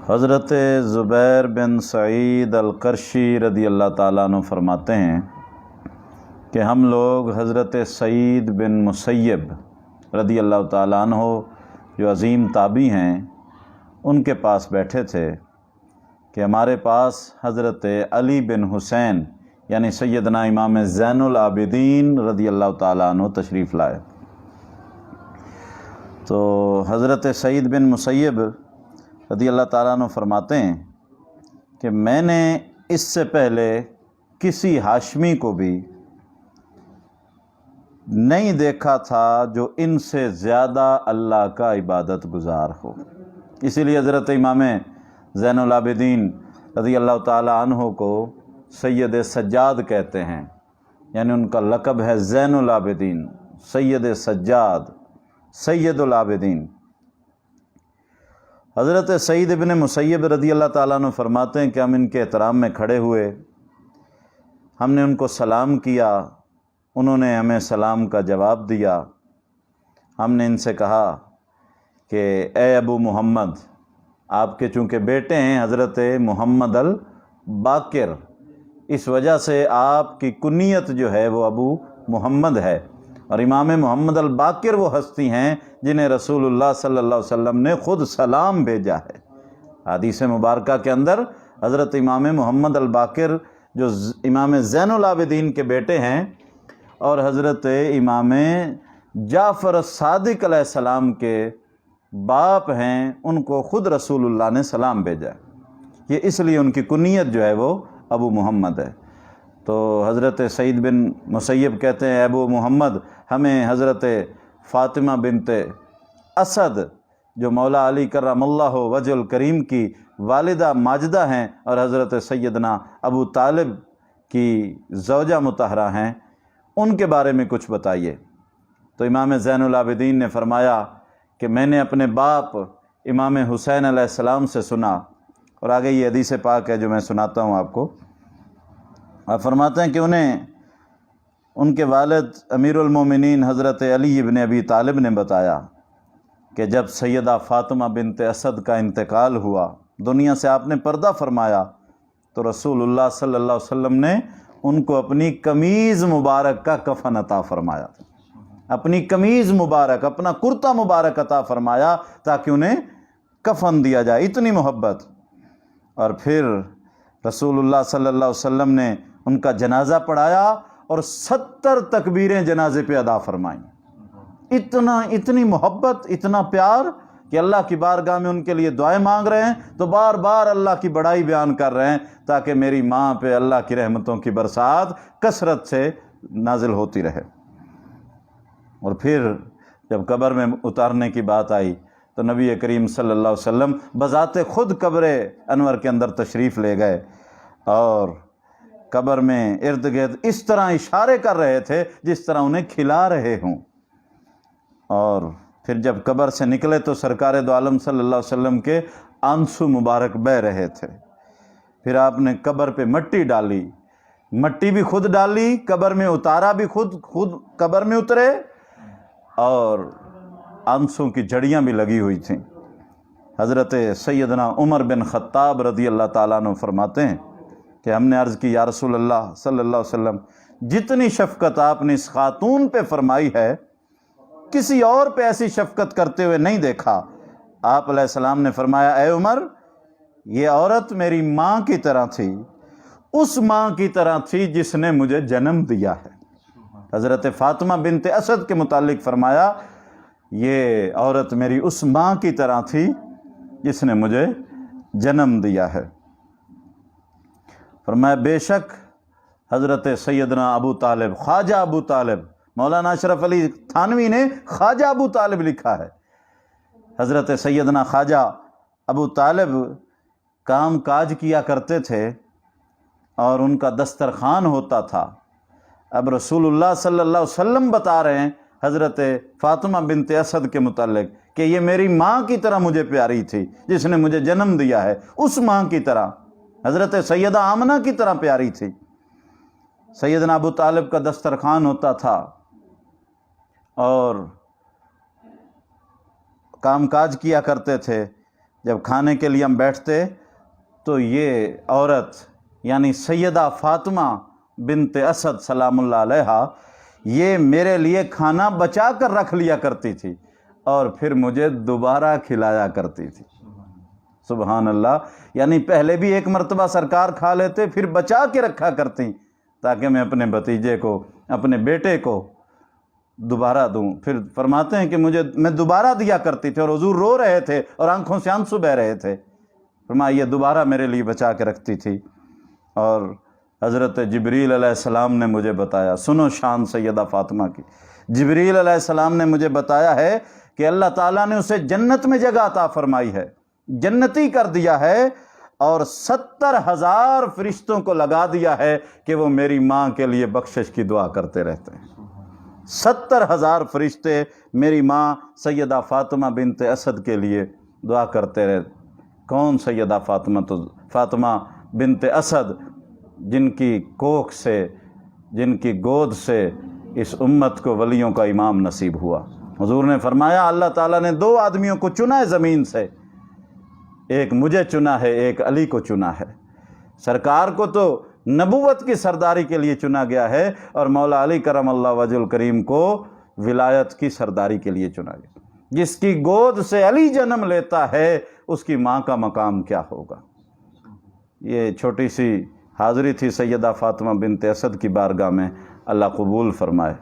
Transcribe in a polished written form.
حضرت زبیر بن سعید القرشی رضی اللہ تعالیٰ عنہ فرماتے ہیں کہ ہم لوگ حضرت سعید بن مسیب رضی اللہ تعالیٰ عنہ جو عظیم تابعی ہیں ان کے پاس بیٹھے تھے کہ ہمارے پاس حضرت علی بن حسین یعنی سیدنا امام زین العابدین رضی اللہ تعالیٰ عنہ تشریف لائے۔ تو حضرت سعید بن مسیب رضی اللہ تعالیٰ عنہ فرماتے ہیں کہ میں نے اس سے پہلے کسی ہاشمی کو بھی نہیں دیکھا تھا جو ان سے زیادہ اللہ کا عبادت گزار ہو، اسی لیے حضرت امام زین العابدین رضی اللہ تعالیٰ عنہ کو سید سجاد کہتے ہیں، یعنی ان کا لقب ہے زین العابدین، سید سجاد، سید العابدین۔ حضرت سعید بن مسیب رضی اللہ تعالیٰ عنہ فرماتے ہیں کہ ہم ان کے احترام میں کھڑے ہوئے، ہم نے ان کو سلام کیا، انہوں نے ہمیں سلام کا جواب دیا۔ ہم نے ان سے کہا کہ اے ابو محمد، آپ کے چونکہ بیٹے ہیں حضرت محمد الباقر، اس وجہ سے آپ کی کنیت جو ہے وہ ابو محمد ہے، اور امام محمد الباقر وہ ہستی ہیں جنہیں رسول اللہ صلی اللہ علیہ وسلم نے خود سلام بھیجا ہے۔ حدیث مبارکہ کے اندر حضرت امام محمد الباقر جو امام زین العابدین کے بیٹے ہیں اور حضرت امام جعفر الصادق علیہ السلام کے باپ ہیں، ان کو خود رسول اللہ نے سلام بھیجا ہے، یہ اس لیے ان کی کنیت جو ہے وہ ابو محمد ہے۔ تو حضرت سعید بن مسیب کہتے ہیں ابو محمد، ہمیں حضرت فاطمہ بنت اسد جو مولا علی کرم اللہ وجہ الکریم کی والدہ ماجدہ ہیں اور حضرت سیدنا ابو طالب کی زوجہ مطہرہ ہیں، ان کے بارے میں کچھ بتائیے۔ تو امام زین العابدین نے فرمایا کہ میں نے اپنے باپ امام حسین علیہ السلام سے سنا، اور آگے یہ حدیث پاک ہے جو میں سناتا ہوں آپ کو۔ آپ فرماتے ہیں کہ انہیں ان کے والد امیر المومنین حضرت علی ابن ابی طالب نے بتایا کہ جب سیدہ فاطمہ بنت اسد کا انتقال ہوا، دنیا سے آپ نے پردہ فرمایا، تو رسول اللہ صلی اللہ علیہ وسلم نے ان کو اپنی قمیض مبارک کا کفن عطا فرمایا، اپنی قمیض مبارک، اپنا کرتا مبارک عطا فرمایا تاکہ انہیں کفن دیا جائے، اتنی محبت۔ اور پھر رسول اللہ صلی اللہ علیہ وسلم نے ان کا جنازہ پڑھایا اور 70 تکبیریں جنازے پہ ادا فرمائیں، اتنی محبت، اتنا پیار کہ اللہ کی بارگاہ میں ان کے لیے دعائیں مانگ رہے ہیں تو بار بار اللہ کی بڑائی بیان کر رہے ہیں تاکہ میری ماں پہ اللہ کی رحمتوں کی برسات کثرت سے نازل ہوتی رہے۔ اور پھر جب قبر میں اتارنے کی بات آئی تو نبی کریم صلی اللہ علیہ وسلم بذات خود قبر انور کے اندر تشریف لے گئے اور قبر میں ارد گرد اس طرح اشارے کر رہے تھے جس طرح انہیں کھلا رہے ہوں۔ اور پھر جب قبر سے نکلے تو سرکار دو عالم صلی اللہ علیہ وسلم کے آنسو مبارک بہہ رہے تھے۔ پھر آپ نے قبر پہ مٹی ڈالی، مٹی بھی خود ڈالی، قبر میں اتارا بھی خود قبر میں اترے، اور آنسوں کی جھڑیاں بھی لگی ہوئی تھیں۔ حضرت سیدنا عمر بن خطاب رضی اللہ تعالیٰ عنہ فرماتے ہیں کہ ہم نے عرض کی یا رسول اللہ صلی اللہ علیہ وسلم، جتنی شفقت آپ نے اس خاتون پہ فرمائی ہے کسی اور پہ ایسی شفقت کرتے ہوئے نہیں دیکھا۔ آپ علیہ السلام نے فرمایا اے عمر، یہ عورت میری ماں کی طرح تھی، اس ماں کی طرح تھی جس نے مجھے جنم دیا ہے۔ حضرت فاطمہ بنت اسد کے متعلق فرمایا یہ عورت میری اس ماں کی طرح تھی جس نے مجھے جنم دیا ہے۔ فرمایا بے شک حضرت سیدنا ابو طالب، خواجہ ابو طالب، مولانا اشرف علی تھانوی نے خواجہ ابو طالب لکھا ہے، حضرت سیدنا خواجہ ابو طالب کام کاج کیا کرتے تھے اور ان کا دسترخوان ہوتا تھا۔ اب رسول اللہ صلی اللہ علیہ وسلم بتا رہے ہیں حضرت فاطمہ بنت اسد کے متعلق کہ یہ میری ماں کی طرح مجھے پیاری تھی جس نے مجھے جنم دیا ہے، اس ماں کی طرح، حضرت سیدہ آمنہ کی طرح پیاری تھی۔ سیدنا ابو طالب کا دسترخوان ہوتا تھا اور کام کاج کیا کرتے تھے، جب کھانے کے لیے ہم بیٹھتے تو یہ عورت یعنی سیدہ فاطمہ بنت اسد سلام اللہ علیہا یہ میرے لیے کھانا بچا کر رکھ لیا کرتی تھی اور پھر مجھے دوبارہ کھلایا کرتی تھی۔ سبحان اللہ، یعنی پہلے بھی ایک مرتبہ سرکار کھا لیتے، پھر بچا کے رکھا کرتی تاکہ میں اپنے بھتیجے کو، اپنے بیٹے کو دوبارہ دوں۔ پھر فرماتے ہیں کہ میں دوبارہ دیا کرتی تھی اور حضور رو رہے تھے اور آنکھوں سے آنسو بہہ رہے تھے۔ فرمایا یہ دوبارہ میرے لیے بچا کے رکھتی تھی۔ اور حضرت جبریل علیہ السلام نے مجھے بتایا، سنو شان سیدہ فاطمہ کی، جبریل علیہ السلام نے مجھے بتایا ہے کہ اللہ تعالیٰ نے اسے جنت میں جگہ عطا فرمائی ہے، جنتی کر دیا ہے، اور 70,000 فرشتوں کو لگا دیا ہے کہ وہ میری ماں کے لیے بخشش کی دعا کرتے رہتے ہیں۔ 70,000 فرشتے میری ماں سیدہ فاطمہ بنت اسد کے لیے دعا کرتے رہے۔ کون سیدہ فاطمہ؟ تو فاطمہ بنت اسد، جن کی کوکھ سے، جن کی گود سے اس امت کو ولیوں کا امام نصیب ہوا۔ حضور نے فرمایا اللہ تعالیٰ نے 2 آدمیوں کو چنا ہے زمین سے، ایک مجھے چنا ہے، ایک علی کو چنا ہے۔ سرکار کو تو نبوت کی سرداری کے لیے چنا گیا ہے، اور مولا علی کرم اللہ وجہ الکریم کو ولایت کی سرداری کے لیے چنا گیا۔ جس کی گود سے علی جنم لیتا ہے اس کی ماں کا مقام کیا ہوگا۔ یہ چھوٹی سی حاضری تھی سیدہ فاطمہ بنت اسد کی بارگاہ میں، اللہ قبول فرمائے۔